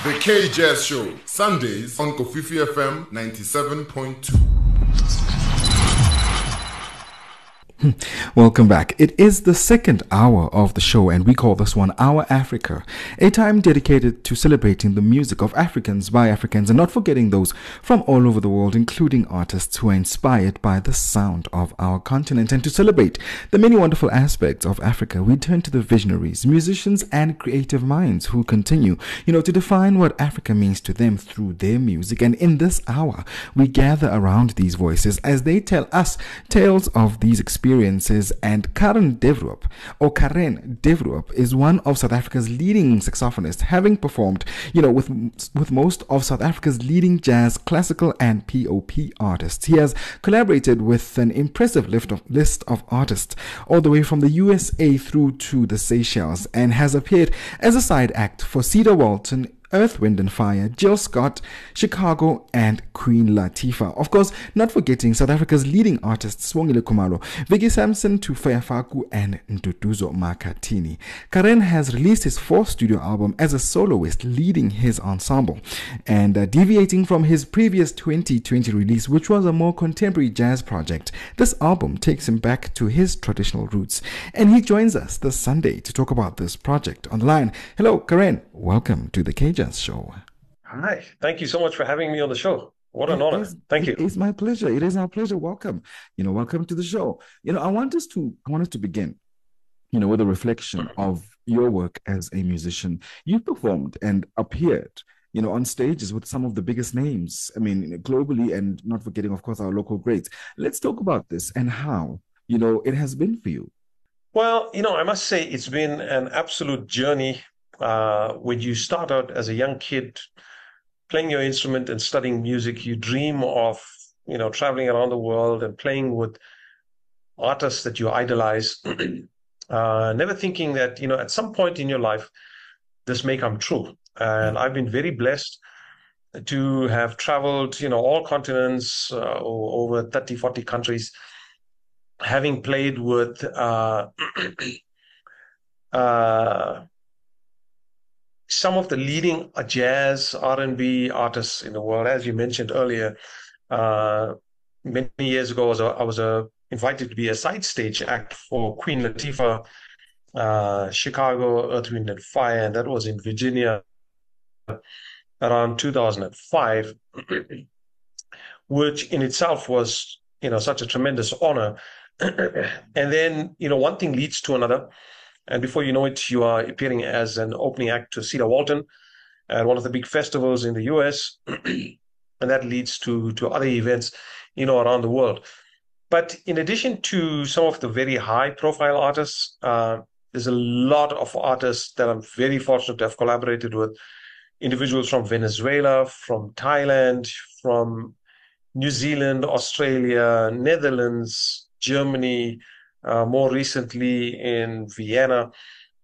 The K-Jazz Show, Sundays on Kofifi FM 97.2. Welcome back. It is the second hour of the show, and we call this one Our Africa, a time dedicated to celebrating the music of Africans by Africans and not forgetting those from all over the world, including artists who are inspired by the sound of our continent. And to celebrate the many wonderful aspects of Africa, we turn to the visionaries, musicians, and creative minds who continue, to define what Africa means to them through their music. And in this hour, we gather around these voices as they tell us tales of these experiences. And Karén Devroop is one of South Africa's leading saxophonists, having performed, with most of South Africa's leading jazz, classical, and pop artists. He has collaborated with an impressive list of artists all the way from the USA through to the Seychelles, and has appeared as a side act for Cedar Walton, Earth, Wind and Fire, Jill Scott, Chicago, and Queen Latifah. Of course, not forgetting South Africa's leading artists, Swongile Khumalo, Vicky Sampson, Tufaya Faku, and Nduduzo Makhathini. Karén has released his fourth studio album as a soloist, leading his ensemble, and deviating from his previous 2020 release, which was a more contemporary jazz project. This album takes him back to his traditional roots, and he joins us this Sunday to talk about this project. On the line, hello, Karén. Welcome to the KJ Show. Hi, thank you so much for having me on the show. What an honor. Thank you. It's my pleasure. It is our pleasure. Welcome. Welcome to the show. I want us to begin, with a reflection of your work as a musician. You performed and appeared, on stages with some of the biggest names, globally, and not forgetting, of course, our local greats. Let's talk about this and how, it has been for you. Well, I must say it's been an absolute journey. When you start out as a young kid playing your instrument and studying music, you dream of, traveling around the world and playing with artists that you idolize, never thinking that, at some point in your life, this may come true. And I've been very blessed to have traveled, all continents, over 30, 40 countries, having played with some of the leading jazz, R&B artists in the world. As you mentioned earlier, many years ago, I was invited to be a side stage act for Queen Latifah, Chicago, Earth, Wind and Fire, and that was in Virginia around 2005, which in itself was, such a tremendous honor. And then, one thing leads to another. And before you know it, you are appearing as an opening act to Cedar Walton at one of the big festivals in the US. And that leads to other events, around the world. But in addition to some of the very high profile artists, there's a lot of artists that I'm very fortunate to have collaborated with. Individuals from Venezuela, from Thailand, from New Zealand, Australia, Netherlands, Germany, more recently in Vienna.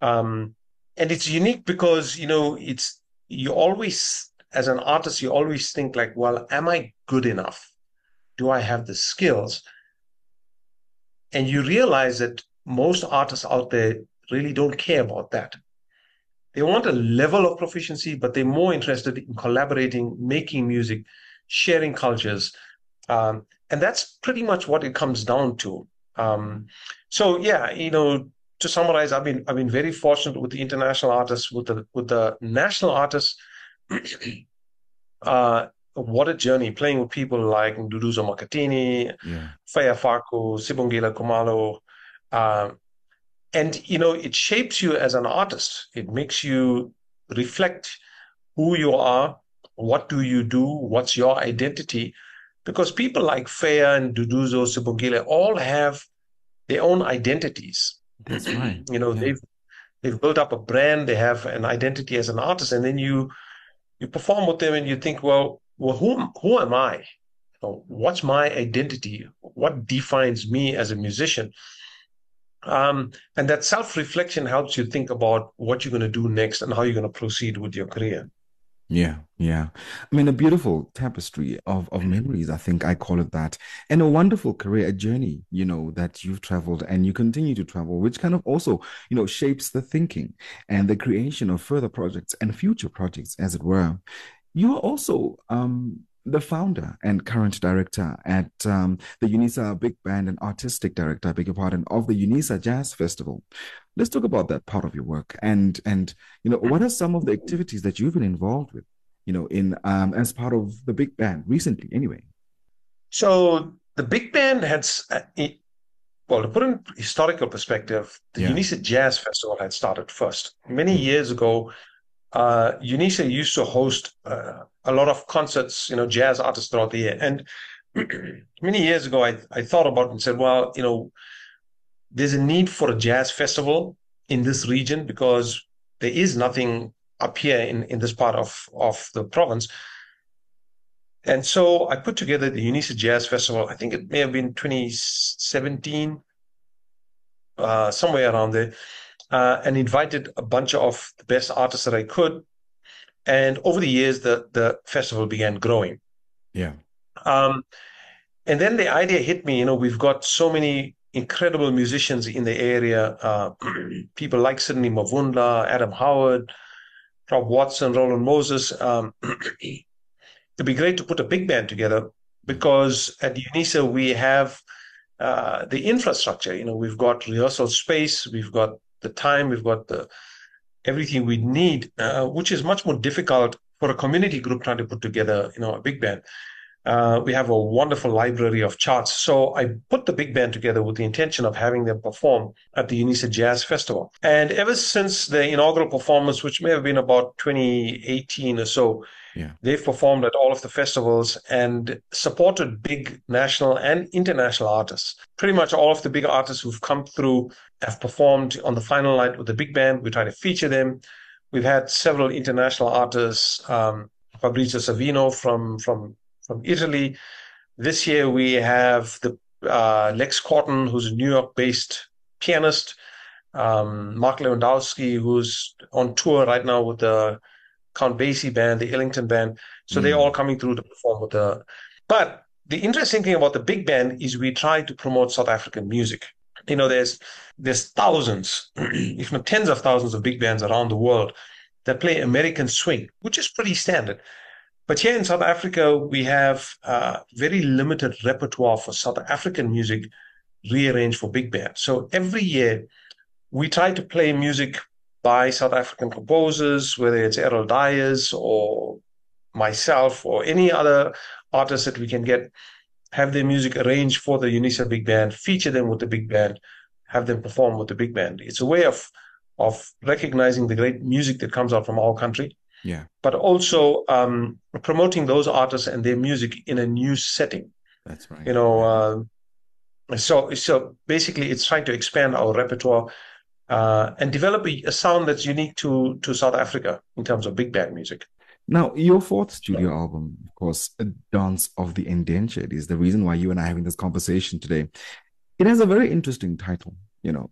And it's unique because, you always, as an artist, you always think like, well, am I good enough? Do I have the skills? And you realize that most artists out there really don't care about that. They want a level of proficiency, but they're more interested in collaborating, making music, sharing cultures. And that's pretty much what it comes down to. So yeah, to summarize, I've been very fortunate with the international artists, with the national artists. What a journey playing with people like Nduduzo Makhathini, Faya Faku, Sibongile Khumalo. And it shapes you as an artist. It makes you reflect who you are, what do you do, what's your identity. Because people like Faya and Nduduzo, Sibongile all have their own identities. That's right. They've built up a brand, they have an identity as an artist, and then you perform with them and you think, well, who am I? What's my identity? What defines me as a musician? And that self-reflection helps you think about what you're going to do next and how you're going to proceed with your career. Yeah, yeah. I mean, a beautiful tapestry of memories, I think I call it that. And a wonderful career, a journey, that you've traveled and you continue to travel, which kind of also, shapes the thinking and the creation of further projects and future projects, as it were. You are also the founder and current director at the UNISA Big Band and artistic director, I beg your pardon, of the UNISA Jazz Festival. Let's talk about that part of your work and what are some of the activities that you've been involved with, in as part of the big band recently, anyway. So the big band well, to put in historical perspective, the Yeah. UNISA Jazz Festival had started first. Many Mm. years ago, UNISA used to host a lot of concerts, jazz artists throughout the year. And many years ago, I thought about it and said, well, there's a need for a jazz festival in this region because there is nothing up here in this part of the province. And so I put together the UNISA Jazz Festival. I think it may have been 2017, somewhere around there, and invited a bunch of the best artists that I could. And over the years, the festival began growing. Yeah. Um, and then the idea hit me, we've got so many incredible musicians in the area, people like Sidney Mavundla, Adam Howard, Rob Watson, Roland Moses. It'd be great to put a big band together because at UNISA we have the infrastructure. We've got rehearsal space, we've got the time, we've got everything we need, which is much more difficult for a community group trying to put together, a big band. We have a wonderful library of charts. So I put the big band together with the intention of having them perform at the UNISA Jazz Festival. And ever since the inaugural performance, which may have been about 2018 or so, Yeah. they've performed at all of the festivals and supported big national and international artists. Pretty much all of the big artists who've come through have performed on the final night with the big band. We try to feature them. We've had several international artists, Fabrizio Savino from Italy. This year we have the Lex Corton, who's a New York-based pianist, Mark Lewandowski, who's on tour right now with the Count Basie band, the Ellington band. So they're all coming through to perform with the. But the interesting thing about the big band is we try to promote South African music. There's thousands, if not tens of thousands of big bands around the world that play American swing, which is pretty standard. But here in South Africa, we have very limited repertoire for South African music rearranged for big band. So every year we try to play music by South African composers, whether it's Errol Dyers or myself or any other artist that we can get, have their music arranged for the UNISA big band, feature them with the big band, have them perform with the big band. It's a way of recognizing the great music that comes out from our country. Yeah. But also promoting those artists and their music in a new setting. That's right. So basically it's trying to expand our repertoire and develop a sound that's unique to South Africa in terms of big band music. Now, your fourth studio album, of course, A Dance of the Indentured, is the reason why you and I are having this conversation today. It has a very interesting title.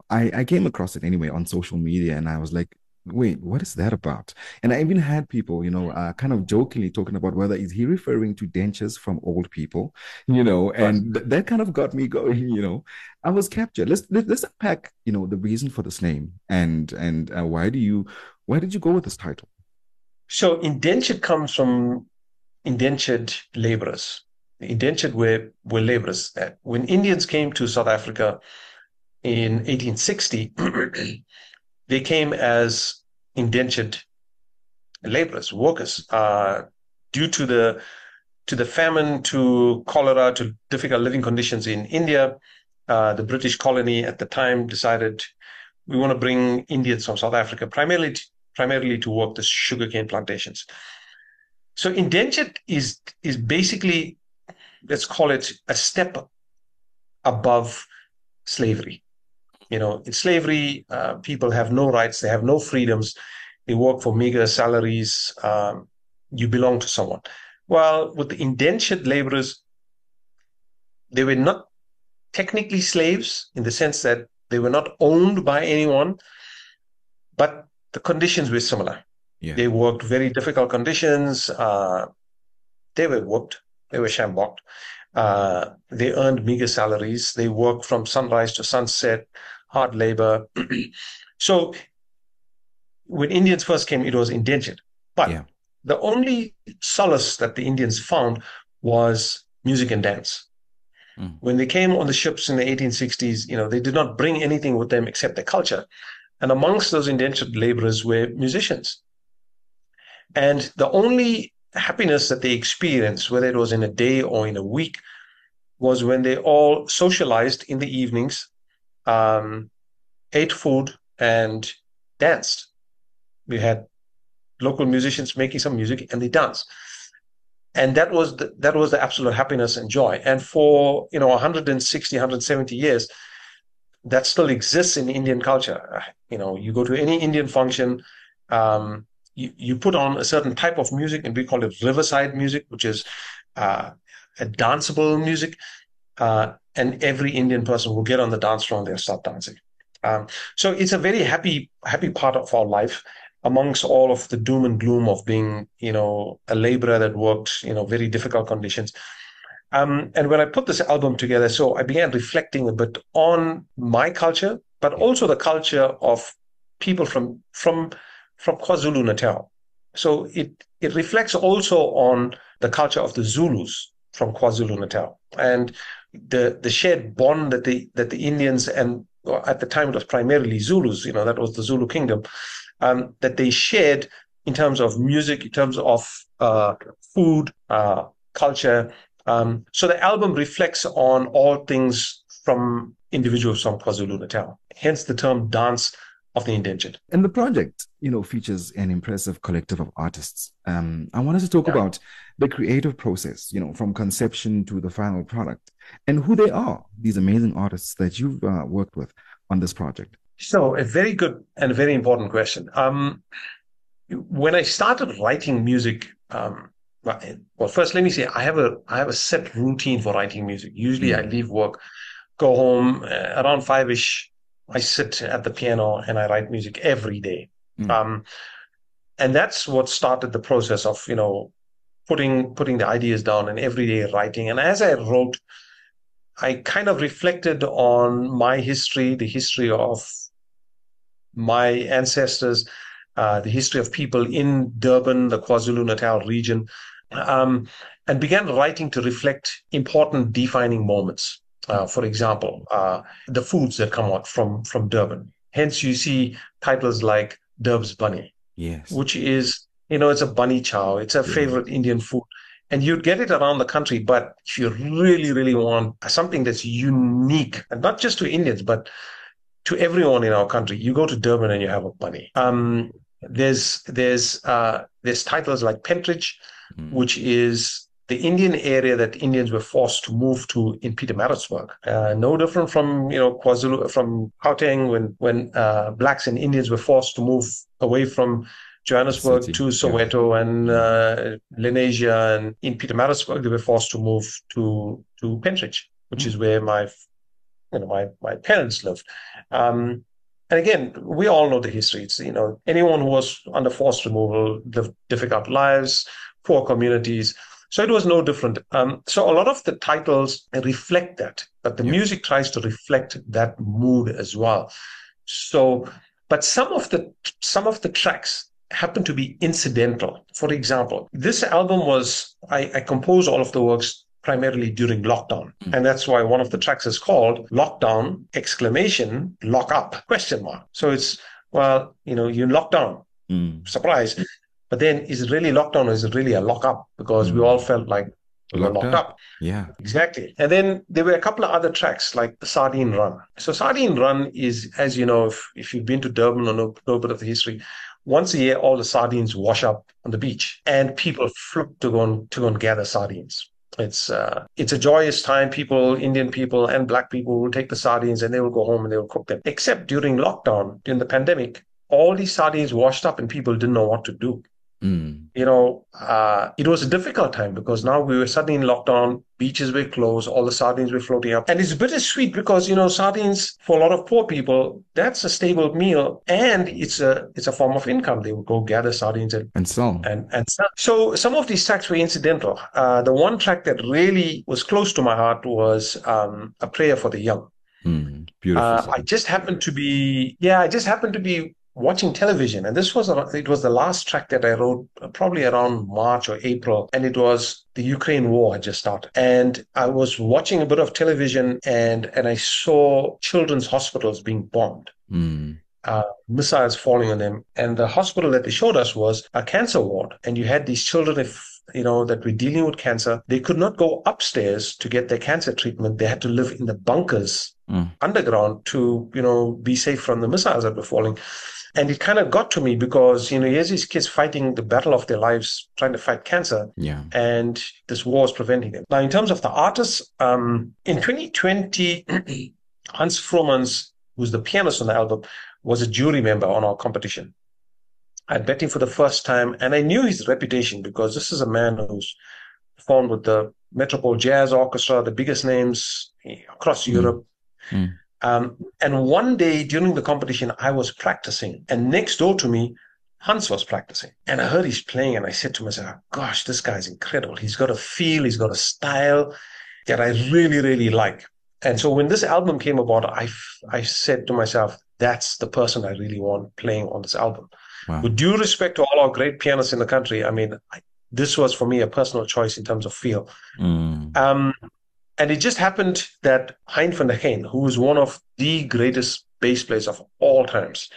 I came across it anyway on social media and I was like, wait, what is that about? And I even had people, kind of jokingly talking about whether is he referring to dentures from old people, and that kind of got me going. I was captured. Let's unpack, the reason for this name and why did you go with this title? So indentured comes from indentured laborers. Indentured were laborers. When Indians came to South Africa in 1860, they came as indentured laborers, workers, due to the famine, to cholera, to difficult living conditions in India. The British colony at the time decided we want to bring Indians from South Africa, primarily to work the sugarcane plantations. So indentured is basically, let's call it a step above slavery. In slavery, people have no rights, they have no freedoms, they work for meager salaries, you belong to someone. Well, with the indentured laborers, they were not technically slaves in the sense that they were not owned by anyone, but the conditions were similar. Yeah. They worked very difficult conditions. They were whooped. They were shambocked. They earned meager salaries. They worked from sunrise to sunset, hard labor. So when Indians first came, it was indentured. But Yeah. the only solace that the Indians found was music and dance. Mm. When they came on the ships in the 1860s, they did not bring anything with them except their culture. And amongst those indentured laborers were musicians. And the only happiness that they experienced, whether it was in a day or in a week, was when they all socialized in the evenings, ate food, and danced. We had local musicians making some music, and they danced. And that was the absolute happiness and joy. And for 160, 170 years, that still exists in Indian culture. You go to any Indian function, you put on a certain type of music, and we call it riverside music, which is a danceable music. And every Indian person will get on the dance floor and they'll start dancing. So it's a very happy part of our life, amongst all of the doom and gloom of being, a laborer that worked, very difficult conditions. And when I put this album together, so I began reflecting a bit on my culture, but also the culture of people from KwaZulu-Natal. So it reflects also on the culture of the Zulus from KwaZulu-Natal, and the shared bond that the Indians, and at the time it was primarily Zulus, that was the Zulu kingdom, that they shared in terms of music, in terms of food, culture. So the album reflects on all things from individuals from KwaZulu-Natal, hence the term Dance of the Indentured. And the project, features an impressive collective of artists. I wanted to talk about the creative process, from conception to the final product, and who they are, these amazing artists that you've worked with on this project. So a very good and a very important question. When I started writing music, well, first let me say I have a set routine for writing music. Usually I leave work, go home around 5-ish. I sit at the piano and I write music every day. And that's what started the process of, putting the ideas down and everyday writing. And as I wrote, I kind of reflected on my history, the history of my ancestors, the history of people in Durban, the KwaZulu-Natal region, and began writing to reflect important defining moments. For example, the foods that come out from Durban. Hence, you see titles like Durb's Bunny, which is, it's a bunny chow. It's a favorite Indian food. And you'd get it around the country. But if you really, really want something that's unique, and not just to Indians, but to everyone in our country, you go to Durban and you have a bunny. There's titles like Pentridge, which is the Indian area that Indians were forced to move to in Pietermaritzburg. No different from KwaZulu, from Gauteng, when blacks and Indians were forced to move away from Johannesburg to Soweto and Lenasia, and in Pietermaritzburg they were forced to move to Pentridge, which is where my parents lived. And again, we all know the history. It's anyone who was under forced removal lived difficult lives, poor communities. So it was no different. So a lot of the titles reflect that, but the music tries to reflect that mood as well. So, but some of the tracks happen to be incidental. For example, this album I composed all of the works primarily during lockdown. And that's why one of the tracks is called Lockdown, Lock Up, ? So it's, you're locked down, surprise. But then is it really lockdown or is it really a lock up? Because we all felt like we were locked up. Yeah. Exactly. And then there were a couple of other tracks like Sardine Run. So Sardine Run is, as you know, if you've been to Durban or know a bit of the history, once a year all the sardines wash up on the beach and people flock to go and gather sardines. It's a joyous time. Indian people and black people will take the sardines and they will go home and they will cook them. Except during lockdown, during the pandemic, all these sardines washed up and people didn't know what to do. It was a difficult time because now we were suddenly in lockdown, beaches were closed, all the sardines were floating up. And it's bittersweet because, sardines, for a lot of poor people, that's a stable meal and it's a form of income. They would go gather sardines and sell. And sell. So some of these tracks were incidental. The one track that really was close to my heart was A Prayer for the Young. Beautiful. I just happened to be watching television, and it was the last track that I wrote probably around March or April, and it was the Ukraine war had just started, and I was watching a bit of television, and I saw children's hospitals being bombed. Missiles falling on them, and the hospital that they showed us was a cancer ward, and you had these children that were dealing with cancer. They could not go upstairs to get their cancer treatment. They had to live in the bunkers underground to be safe from the missiles that were falling. And it kind of got to me because, here's these kids fighting the battle of their lives, trying to fight cancer. Yeah. And this war is preventing them. Now, in terms of the artists, in 2020, Hans Frommans, who's the pianist on the album, was a jury member on our competition. I met him for the first time, and I knew his reputation because this is a man who's performed with the Metropole Jazz Orchestra, the biggest names across Europe. And one day during the competition, I was practicing, and next door to me, Hans was practicing. And I heard he's playing, and I said to myself, gosh, this guy's incredible. He's got a feel, he's got a style that I really, really like. And so when this album came about, I said to myself, that's the person I really want playing on this album. Wow. With due respect to all our great pianists in the country, this was for me a personal choice in terms of feel. And it just happened that Hein van der Geen, who is one of the greatest bass players of all times,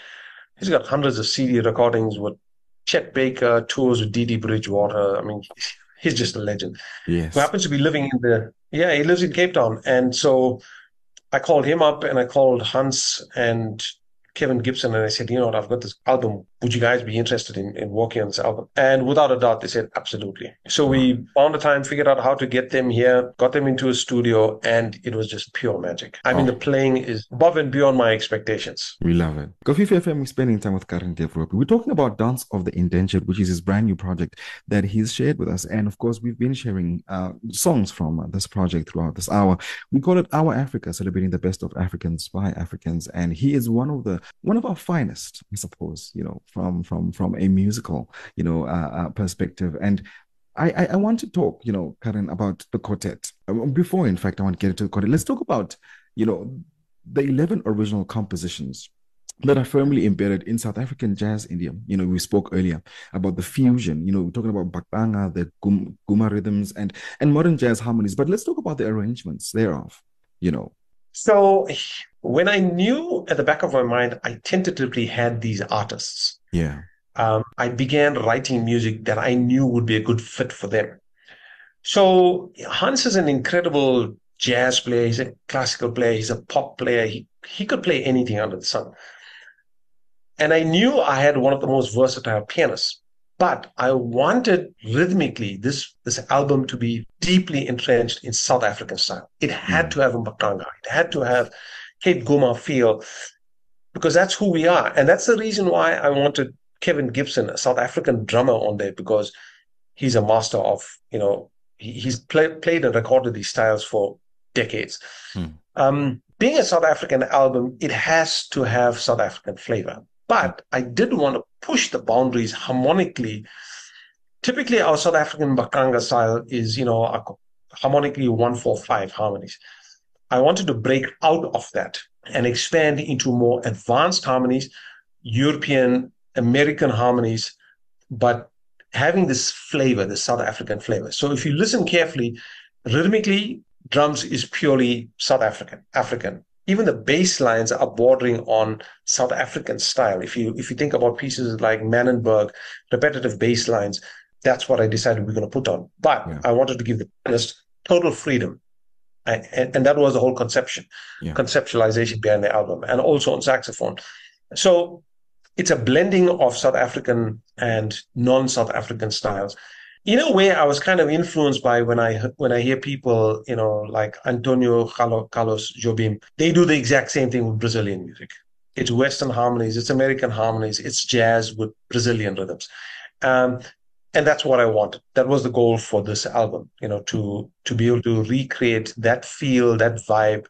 he's got hundreds of CD recordings with Chet Baker, tours with Dee Bridgewater. He's just a legend. Yes. Who happens to be living he lives in Cape Town. And so I called him up and I called Hans and Kevin Gibson, and I said, I've got this album. Would you guys be interested in working on this album? And without a doubt, they said, absolutely. So we found a time, figured out how to get them here, got them into a studio, and it was just pure magic. The playing is above and beyond my expectations. We love it. Kofifi FM, we're spending time with Karén Devroop. We're talking about Dance of the Indentured, which is his brand new project that he's shared with us. And of course, we've been sharing songs from this project throughout this hour. We call it Our Africa, celebrating the best of Africans by Africans. And he is one of our finest, I suppose, from a musical, perspective. And I want to talk, Karén, about the quartet. Before, in fact, I want to get into the quartet. Let's talk about, the 11 original compositions that are firmly embedded in South African jazz idiom. We spoke earlier about the fusion, we're talking about bakanga, the guma rhythms and modern jazz harmonies. But let's talk about the arrangements thereof, So when I knew at the back of my mind, I tentatively had these artists. Yeah. I began writing music that I knew would be a good fit for them. So Hans is an incredible jazz player. He's a classical player. He's a pop player. He could play anything under the sun. And I knew I had one of the most versatile pianists. But I wanted rhythmically this album to be deeply entrenched in South African style. It had to have a bakanga. It had to have Cape Goma feel, because that's who we are. And that's the reason why I wanted Kevin Gibson, a South African drummer, on there, because he's a master of, he's played and recorded these styles for decades. Being a South African album, it has to have South African flavor. But I didn't want to push the boundaries harmonically. Typically, our South African bakanga style is, harmonically 1-4-5 harmonies. I wanted to break out of that and expand into more advanced harmonies, European, American harmonies, but having this flavor, the South African flavor. So if you listen carefully, rhythmically, drums is purely South African. Even the bass lines are bordering on South African style. If you think about pieces like Manenberg, repetitive bass lines, that's what I decided we're going to put on. But I wanted to give the pianist total freedom. And that was the whole conceptualization behind the album, and also on saxophone. So it's a blending of South African and non-South African styles. In a way, I was kind of influenced by when I hear people, like Antonio Carlos Jobim. They do the exact same thing with Brazilian music. It's Western harmonies, it's American harmonies, it's jazz with Brazilian rhythms. Um, and that's what I wanted. That was the goal for this album, to be able to recreate that feel, that vibe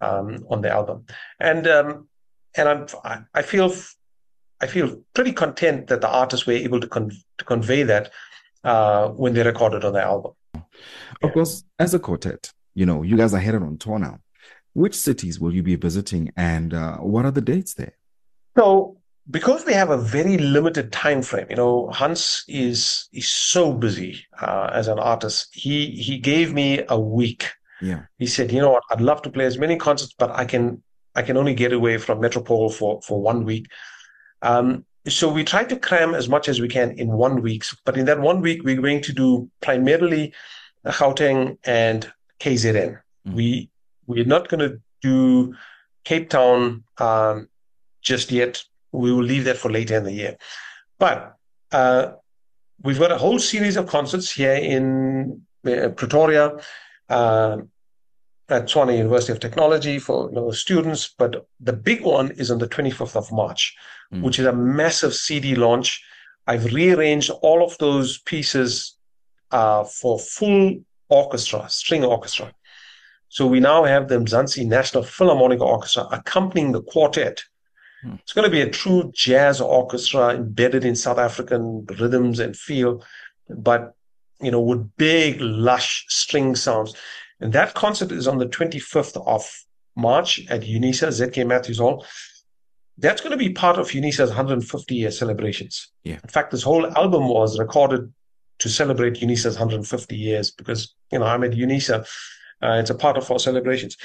on the album. And I feel pretty content that the artists were able to convey that when they recorded on the album. Of course, as a quartet, you guys are headed on tour now. Which cities will you be visiting, and what are the dates there? So, because we have a very limited time frame, Hans is so busy as an artist. He gave me a week. Yeah. He said, you know what, I'd love to play as many concerts, but I can only get away from Metropole for 1 week. So we try to cram as much as we can in 1 week. But in that 1 week, we're going to do primarily Gauteng and KZN. We're not going to do Cape Town just yet. We will leave that for later in the year. But we've got a whole series of concerts here in Pretoria, at Tshwane University of Technology for students. But the big one is on the 25th of March, which is a massive CD launch. I've rearranged all of those pieces for full orchestra, string orchestra. So we now have the Mzansi National Philharmonic Orchestra accompanying the quartet. It's going to be a true jazz orchestra embedded in South African rhythms and feel, but with big, lush string sounds. And that concert is on the 25th of March at UNISA, ZK Matthews Hall. That's going to be part of UNISA's 150-year celebrations. Yeah. In fact, this whole album was recorded to celebrate UNISA's 150 years because, I'm at UNISA. It's a part of our celebrations.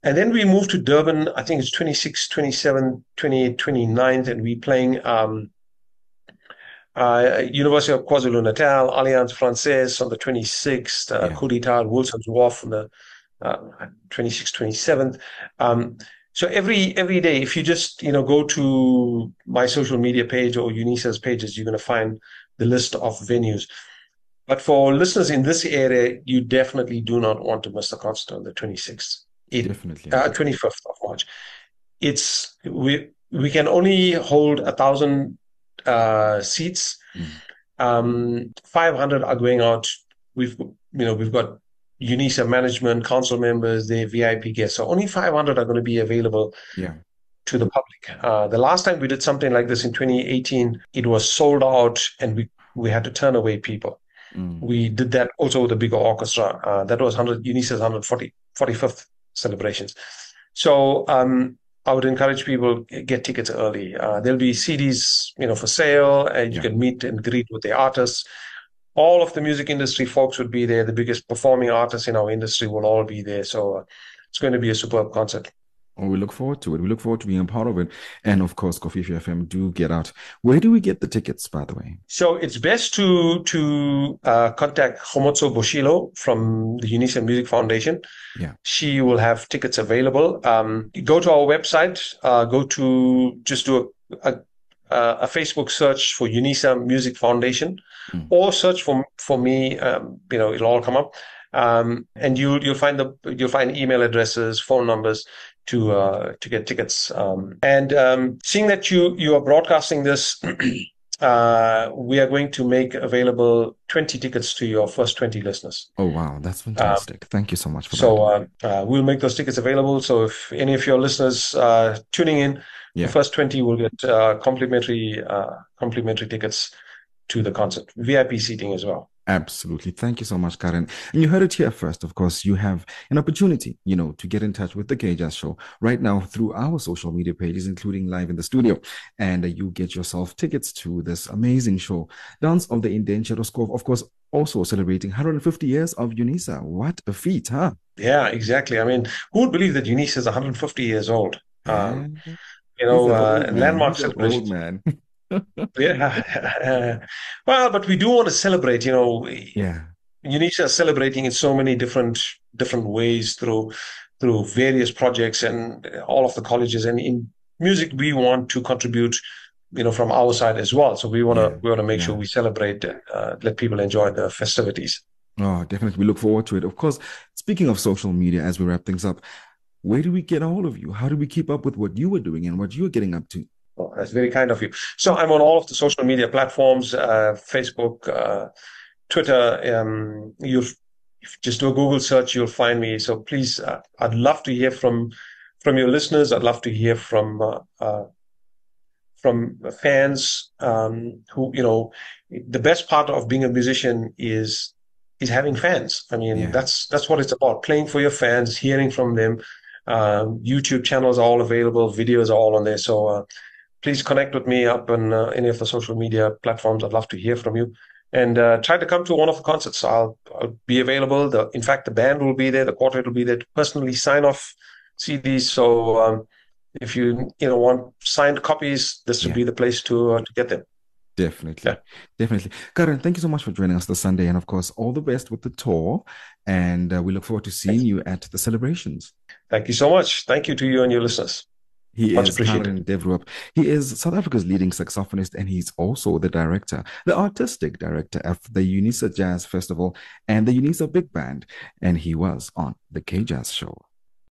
And then we moved to Durban, I think it's 26th, 27th, 28th, 29th, and we're playing University of KwaZulu-Natal, Alliance Française on the 26th, Coup d'Etat, Wilson's Wharf on the 26th, 27th. So every day, if you just go to my social media page or UNISA's pages, you're going to find the list of venues. But for listeners in this area, you definitely do not want to miss the concert on the 26th. Definitely. 25th of March. We can only hold 1,000 seats. 500 are going out. We've got UNISA management, council members, their VIP guests. So only 500 are going to be available to the public. The last time we did something like this in 2018, it was sold out and we had to turn away people. We did that also with a bigger orchestra. That was UNISA's 145th celebrations. So I would encourage people get tickets early. There'll be CDs, for sale, and you can meet and greet with the artists. All of the music industry folks would be there. The biggest performing artists in our industry will all be there. So it's going to be a superb concert. Oh, we look forward to it. We look forward to being a part of it. And of course, Kofifi FM, do get out. Where do we get the tickets, by the way? So it's best to contact Khomotso Boshilo from the UNISA Music Foundation. Yeah. She will have tickets available. Go to our website, just do a Facebook search for UNISA Music Foundation, or search for me. It'll all come up. And you'll find email addresses, phone numbers to get tickets. And seeing that you are broadcasting this, we are going to make available 20 tickets to your first 20 listeners. Oh, wow. That's fantastic. Thank you so much for that. So we'll make those tickets available. So if any of your listeners tuning in, the first 20 will get complimentary tickets to the concert, VIP seating as well. Absolutely. Thank you so much, Karén. And you heard it here first. Of course, you have an opportunity, to get in touch with the K-Jazz Show right now through our social media pages, including live in the studio. And you get yourself tickets to this amazing show, Dance of the Indentured, of course, also celebrating 150 years of UNISA. What a feat, huh? Yeah, exactly. I mean, who would believe that UNISA is 150 years old? Landmark celebration. Old man. Yeah. Well, but we do want to celebrate, UNISA is celebrating in so many different ways through various projects and all of the colleges. And in music, we want to contribute, from our side as well. So we want to make sure we celebrate and let people enjoy the festivities. Oh, definitely. We look forward to it. Of course, speaking of social media, as we wrap things up, where do we get a hold of you? How do we keep up with what you were doing and what you were getting up to? Oh, that's very kind of you. So I'm on all of the social media platforms, Facebook, Twitter. You'll if you just do a Google search, you'll find me. So please, I'd love to hear from your listeners. I'd love to hear from fans who, the best part of being a musician is having fans. I mean, Yeah. that's what it's about, playing for your fans, hearing from them. YouTube channels are all available, videos are all on there. So please connect with me up on any of the social media platforms. I'd love to hear from you. And try to come to one of the concerts. I'll be available. In fact, the band will be there. The quartet will be there to personally sign off CDs. So if you want signed copies, this would Yeah. be the place to get them. Definitely. Yeah. Definitely. Karen, thank you so much for joining us this Sunday. And of course, all the best with the tour. And we look forward to seeing you at the celebrations. Thank you so much. Thank you to you and your listeners. He Much is appreciated. Karén Devroop. He is South Africa's leading saxophonist, and he's also the director, the artistic director of the UNISA Jazz Festival and the UNISA Big Band. And he was on the K Jazz Show.